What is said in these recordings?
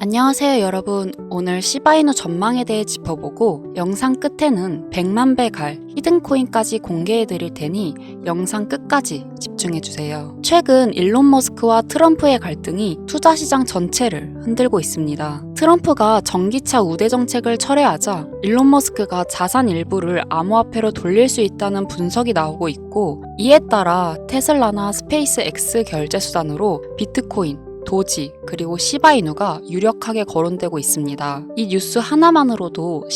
안녕하세요 여러분. 오늘 시바이누 전망에 대해 짚어보고 영상 끝에는 100만 배 갈 히든코인까지 공개해드릴 테니 영상 끝까지 집중해주세요. 최근 일론 머스크와 트럼프의 갈등이 투자시장 전체를 흔들고 있습니다. 트럼프가 전기차 우대 정책을 철회하자 일론 머스크가 자산 일부를 암호화폐로 돌릴 수 있다는 분석이 나오고 있고, 이에 따라 테슬라나 스페이스 X 결제 수단으로 비트코인, 도지, 그리고 시바이누가 유력하게 거론되고 있습니다. 이 뉴스 하나만으로도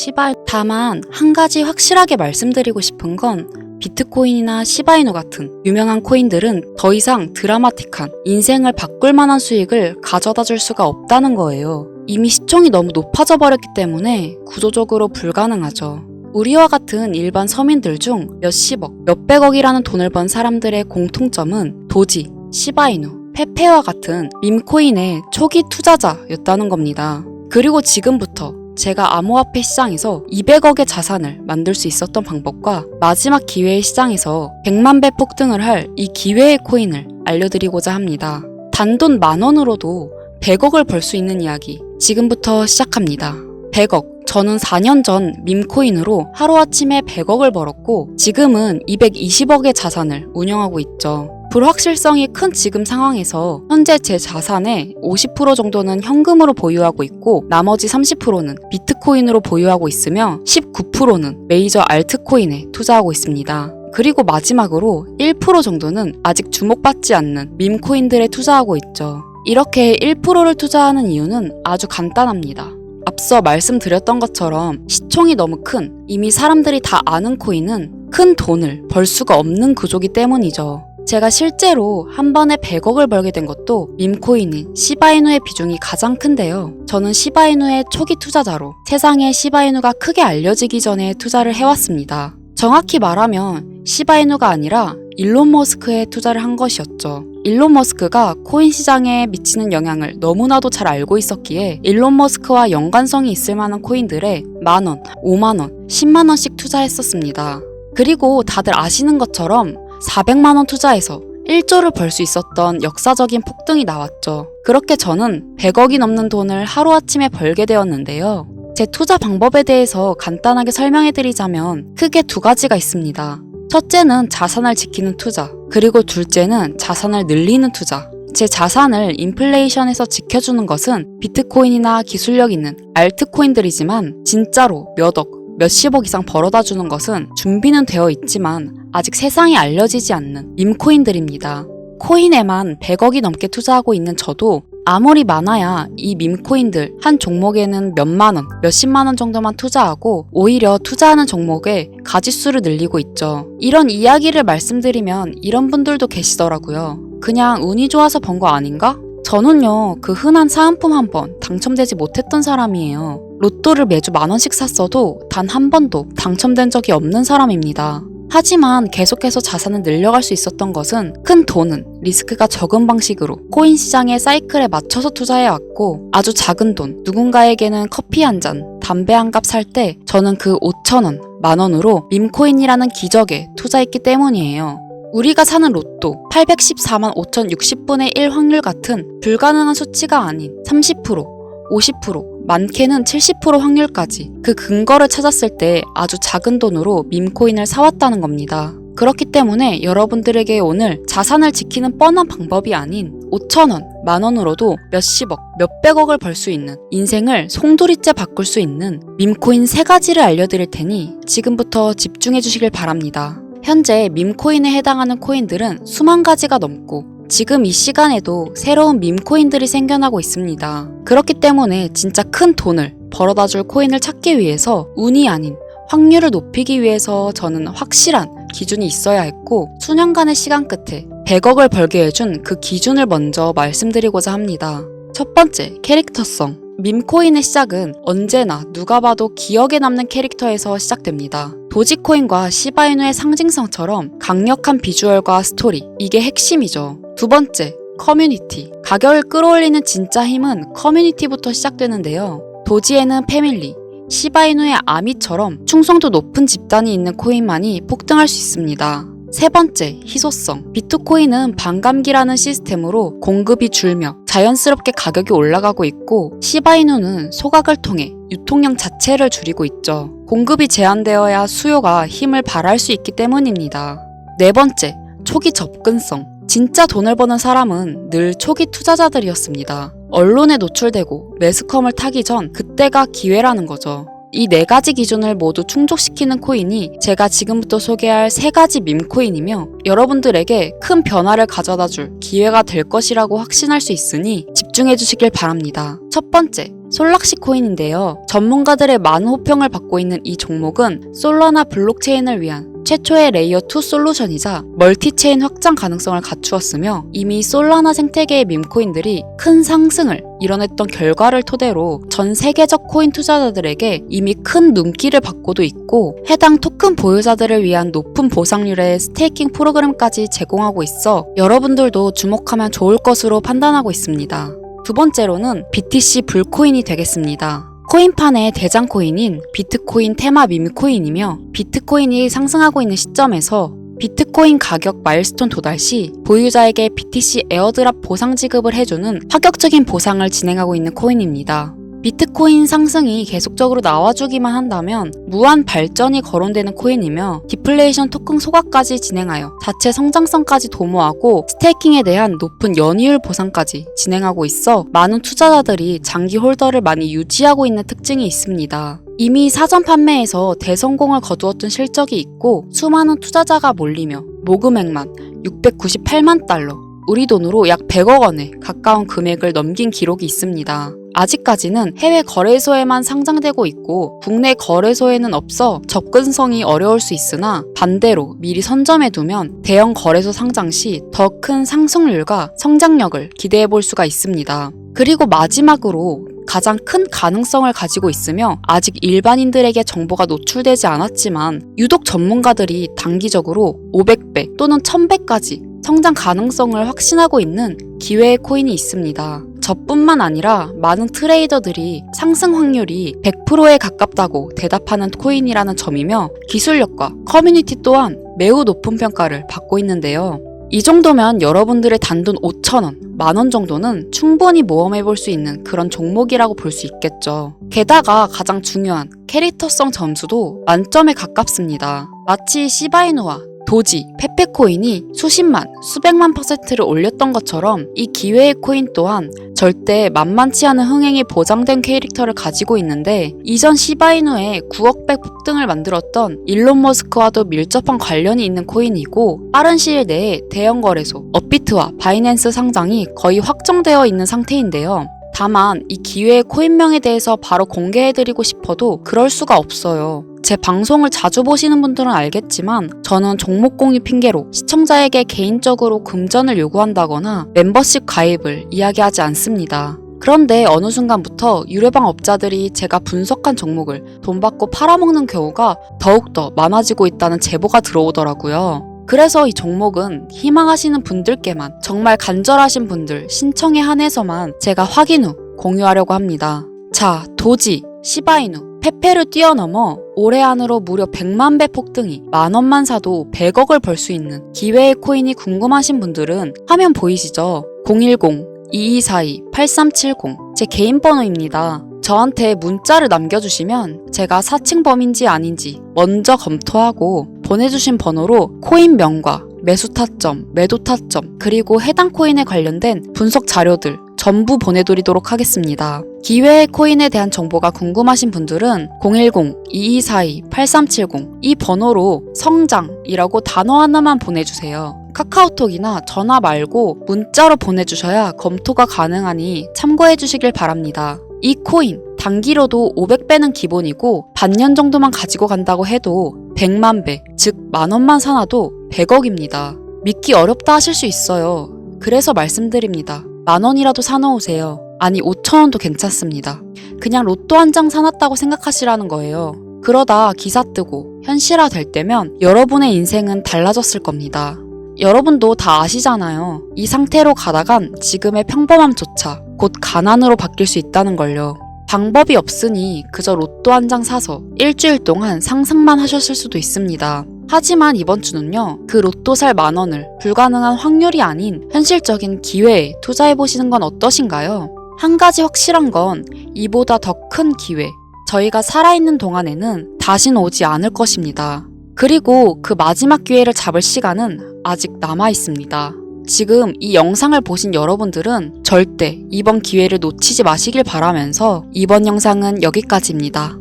다만 한 가지 확실하게 말씀드리고 싶은 건 비트코인이나 시바이누 같은 유명한 코인들은 더 이상 드라마틱한 인생을 바꿀 만한 수익을 가져다 줄 수가 없다는 거예요. 이미 시총이 너무 높아져 버렸기 때문에 구조적으로 불가능하죠. 우리와 같은 일반 서민들 중 몇십억, 몇백억이라는 돈을 번 사람들의 공통점은 도지, 시바이누, 페페와 같은 밈코인의 초기 투자자였다는 겁니다. 그리고 지금부터 제가 암호화폐 시장에서 200억의 자산을 만들 수 있었던 방법과 마지막 기회의 시장에서 100만 배 폭등을 할 이 기회의 코인을 알려드리고자 합니다. 단돈 10,000원으로도 100억을 벌 수 있는 이야기 지금부터 시작합니다. 100억. 저는 4년 전 밈코인으로 하루아침에 100억을 벌었고 지금은 220억의 자산을 운영하고 있죠. 불확실성이 큰 지금 상황에서 현재 제 자산의 50% 정도는 현금으로 보유하고 있고 나머지 30%는 비트코인으로 보유하고 있으며 19%는 메이저 알트코인에 투자하고 있습니다. 그리고 마지막으로 1% 정도는 아직 주목받지 않는 밈코인들에 투자하고 있죠. 이렇게 1%를 투자하는 이유는 아주 간단합니다. 앞서 말씀드렸던 것처럼 시총이 너무 큰, 이미 사람들이 다 아는 코인은 큰 돈을 벌 수가 없는 구조기 때문이죠. 제가 실제로 한 번에 100억을 벌게 된 것도 밈코인인 시바이누의 비중이 가장 큰데요. 저는 시바이누의 초기 투자자로 세상에 시바이누가 크게 알려지기 전에 투자를 해왔습니다. 정확히 말하면 시바이누가 아니라 일론 머스크에 투자를 한 것이었죠. 일론 머스크가 코인 시장에 미치는 영향을 너무나도 잘 알고 있었기에 일론 머스크와 연관성이 있을 만한 코인들에 10,000원, 50,000원, 100,000원씩 투자했었습니다. 그리고 다들 아시는 것처럼 400만원 투자해서 1조를 벌 수 있었던 역사적인 폭등이 나왔죠. 그렇게 저는 100억이 넘는 돈을 하루아침에 벌게 되었는데요. 제 투자 방법에 대해서 간단하게 설명해드리자면 크게 두 가지가 있습니다. 첫째는 자산을 지키는 투자, 그리고 둘째는 자산을 늘리는 투자. 제 자산을 인플레이션에서 지켜주는 것은 비트코인이나 기술력 있는 알트코인들이지만 진짜로 몇억, 몇십억 이상 벌어다 주는 것은 준비는 되어 있지만 아직 세상에 알려지지 않는 밈코인들입니다. 코인에만 100억이 넘게 투자하고 있는 저도 아무리 많아야 이 밈코인들 한 종목에는 몇만원, 몇십만원 정도만 투자하고 오히려 투자하는 종목의 가짓수를 늘리고 있죠. 이런 이야기를 말씀드리면 이런 분들도 계시더라고요. 그냥 운이 좋아서 번 거 아닌가? 저는요, 그 흔한 사은품 한 번 당첨되지 못했던 사람이에요. 로또를 매주 10,000원씩 샀어도 단 한 번도 당첨된 적이 없는 사람입니다. 하지만 계속해서 자산을 늘려갈 수 있었던 것은 큰 돈은 리스크가 적은 방식으로 코인 시장의 사이클에 맞춰서 투자해왔고 아주 작은 돈, 누군가에게는 커피 한 잔, 담배 한 갑 살 때 저는 그 5,000원, 10,000원으로 밈코인이라는 기적에 투자했기 때문이에요. 우리가 사는 로또 814만 5,060분의 1 확률 같은 불가능한 수치가 아닌 30%, 50%, 많게는 70% 확률까지 그 근거를 찾았을 때 아주 작은 돈으로 밈코인을 사왔다는 겁니다. 그렇기 때문에 여러분들에게 오늘 자산을 지키는 뻔한 방법이 아닌 5,000원, 10,000원으로도 몇십억, 몇백억을 벌 수 있는 인생을 송두리째 바꿀 수 있는 밈코인 3가지를 알려드릴 테니 지금부터 집중해 주시길 바랍니다. 현재 밈코인에 해당하는 코인들은 수만 가지가 넘고 지금 이 시간에도 새로운 밈코인들이 생겨나고 있습니다. 그렇기 때문에 진짜 큰 돈을 벌어다 줄 코인을 찾기 위해서 운이 아닌 확률을 높이기 위해서 저는 확실한 기준이 있어야 했고 수년간의 시간 끝에 100억을 벌게 해준 그 기준을 먼저 말씀드리고자 합니다. 첫 번째, 캐릭터성. 밈코인의 시작은 언제나 누가 봐도 기억에 남는 캐릭터에서 시작됩니다. 도지코인과 시바이누의 상징성처럼 강력한 비주얼과 스토리, 이게 핵심이죠. 두 번째, 커뮤니티. 가격을 끌어올리는 진짜 힘은 커뮤니티부터 시작되는데요. 도지에는 패밀리, 시바이누의 아미처럼 충성도 높은 집단이 있는 코인만이 폭등할 수 있습니다. 세 번째, 희소성. 비트코인은 반감기라는 시스템으로 공급이 줄며 자연스럽게 가격이 올라가고 있고 시바이누는 소각을 통해 유통량 자체를 줄이고 있죠. 공급이 제한되어야 수요가 힘을 발할 수 있기 때문입니다. 네 번째, 초기 접근성. 진짜 돈을 버는 사람은 늘 초기 투자자들이었습니다. 언론에 노출되고 매스컴을 타기 전 그때가 기회라는 거죠. 이 네 가지 기준을 모두 충족시키는 코인이 제가 지금부터 소개할 세 가지 밈코인이며 여러분들에게 큰 변화를 가져다 줄 기회가 될 것이라고 확신할 수 있으니 집중해 주시길 바랍니다. 첫 번째, 솔락시 코인인데요. 전문가들의 많은 호평을 받고 있는 이 종목은 솔라나 블록체인을 위한 최초의 레이어 2 솔루션이자 멀티체인 확장 가능성을 갖추었으며 이미 솔라나 생태계의 밈코인들이 큰 상승을 이뤄냈던 결과를 토대로 전 세계적 코인 투자자들에게 이미 큰 눈길을 받고도 있고 해당 토큰 보유자들을 위한 높은 보상률의 스테이킹 프로그램까지 제공하고 있어 여러분들도 주목하면 좋을 것으로 판단하고 있습니다. 두 번째로는 BTC 불코인이 되겠습니다. 코인판의 대장 코인인 비트코인 테마 밈코인이며 비트코인이 상승하고 있는 시점에서 비트코인 가격 마일스톤 도달 시 보유자에게 BTC 에어드랍 보상 지급을 해주는 파격적인 보상을 진행하고 있는 코인입니다. 비트코인 상승이 계속적으로 나와주기만 한다면 무한 발전이 거론되는 코인이며 디플레이션 토큰 소각까지 진행하여 자체 성장성까지 도모하고 스테이킹에 대한 높은 연이율 보상까지 진행하고 있어 많은 투자자들이 장기 홀더를 많이 유지하고 있는 특징이 있습니다. 이미 사전 판매에서 대성공을 거두었던 실적이 있고 수많은 투자자가 몰리며 모금액만 698만 달러, 우리 돈으로 약 100억 원에 가까운 금액을 넘긴 기록이 있습니다. 아직까지는 해외 거래소에만 상장되고 있고 국내 거래소에는 없어 접근성이 어려울 수 있으나 반대로 미리 선점해두면 대형 거래소 상장 시 더 큰 상승률과 성장력을 기대해 볼 수가 있습니다. 그리고 마지막으로 가장 큰 가능성을 가지고 있으며 아직 일반인들에게 정보가 노출되지 않았지만 유독 전문가들이 단기적으로 500배 또는 1000배까지 성장 가능성을 확신하고 있는 기회의 코인이 있습니다. 저뿐만 아니라 많은 트레이더들이 상승 확률이 100%에 가깝다고 대답하는 코인이라는 점이며 기술력과 커뮤니티 또한 매우 높은 평가를 받고 있는데요. 이 정도면 여러분들의 단돈 5,000원, 만원 정도는 충분히 모험해 볼 수 있는 그런 종목이라고 볼 수 있겠죠. 게다가 가장 중요한 캐릭터성 점수도 만점에 가깝습니다. 마치 시바이누와 도지, 페페코인이 수십만, 수백만 %를 올렸던 것처럼 이 기회의 코인 또한 절대 만만치 않은 흥행이 보장된 캐릭터를 가지고 있는데 이전 시바이누의 9억배 폭등을 만들었던 일론 머스크와도 밀접한 관련이 있는 코인이고 빠른 시일 내에 대형 거래소, 업비트와 바이낸스 상장이 거의 확정되어 있는 상태인데요. 다만 이 기회의 코인명에 대해서 바로 공개해드리고 싶어도 그럴 수가 없어요. 제 방송을 자주 보시는 분들은 알겠지만 저는 종목 공유 핑계로 시청자에게 개인적으로 금전을 요구한다거나 멤버십 가입을 이야기하지 않습니다. 그런데 어느 순간부터 유료방 업자들이 제가 분석한 종목을 돈 받고 팔아먹는 경우가 더욱더 많아지고 있다는 제보가 들어오더라고요. 그래서 이 종목은 희망하시는 분들께만 정말 간절하신 분들 신청에 한해서만 제가 확인 후 공유하려고 합니다. 자, 도지, 시바이누, 페페를 뛰어넘어 올해 안으로 무려 100만 배 폭등이 만원만 사도 100억을 벌 수 있는 기회의 코인이 궁금하신 분들은 화면 보이시죠? 010-2242-8370 제 개인 번호입니다. 저한테 문자를 남겨주시면 제가 사칭범인지 아닌지 먼저 검토하고 보내주신 번호로 코인명과 매수 타점, 매도 타점, 그리고 해당 코인에 관련된 분석 자료들 전부 보내드리도록 하겠습니다. 기회의 코인에 대한 정보가 궁금하신 분들은 010-2242-8370 이 번호로 성장이라고 단어 하나만 보내주세요. 카카오톡이나 전화 말고 문자로 보내주셔야 검토가 가능하니 참고해 주시길 바랍니다. 이 코인 단기로도 500배는 기본이고 반년 정도만 가지고 간다고 해도 100만 배, 즉 만원만 사놔도 100억입니다. 믿기 어렵다 하실 수 있어요. 그래서 말씀드립니다. 만원이라도 사놓으세요. 아니 5,000원도 괜찮습니다. 그냥 로또 한 장 사놨다고 생각하시라는 거예요. 그러다 기사 뜨고 현실화 될 때면 여러분의 인생은 달라졌을 겁니다. 여러분도 다 아시잖아요. 이 상태로 가다간 지금의 평범함조차 곧 가난으로 바뀔 수 있다는 걸요. 방법이 없으니 그저 로또 한 장 사서 일주일 동안 상상만 하셨을 수도 있습니다. 하지만 이번 주는요, 그 로또 살 10,000원을 불가능한 확률이 아닌 현실적인 기회에 투자해보시는 건 어떠신가요? 한 가지 확실한 건 이보다 더 큰 기회, 저희가 살아있는 동안에는 다신 오지 않을 것입니다. 그리고 그 마지막 기회를 잡을 시간은 아직 남아 있습니다. 지금 이 영상을 보신 여러분들은 절대 이번 기회를 놓치지 마시길 바라면서 이번 영상은 여기까지입니다.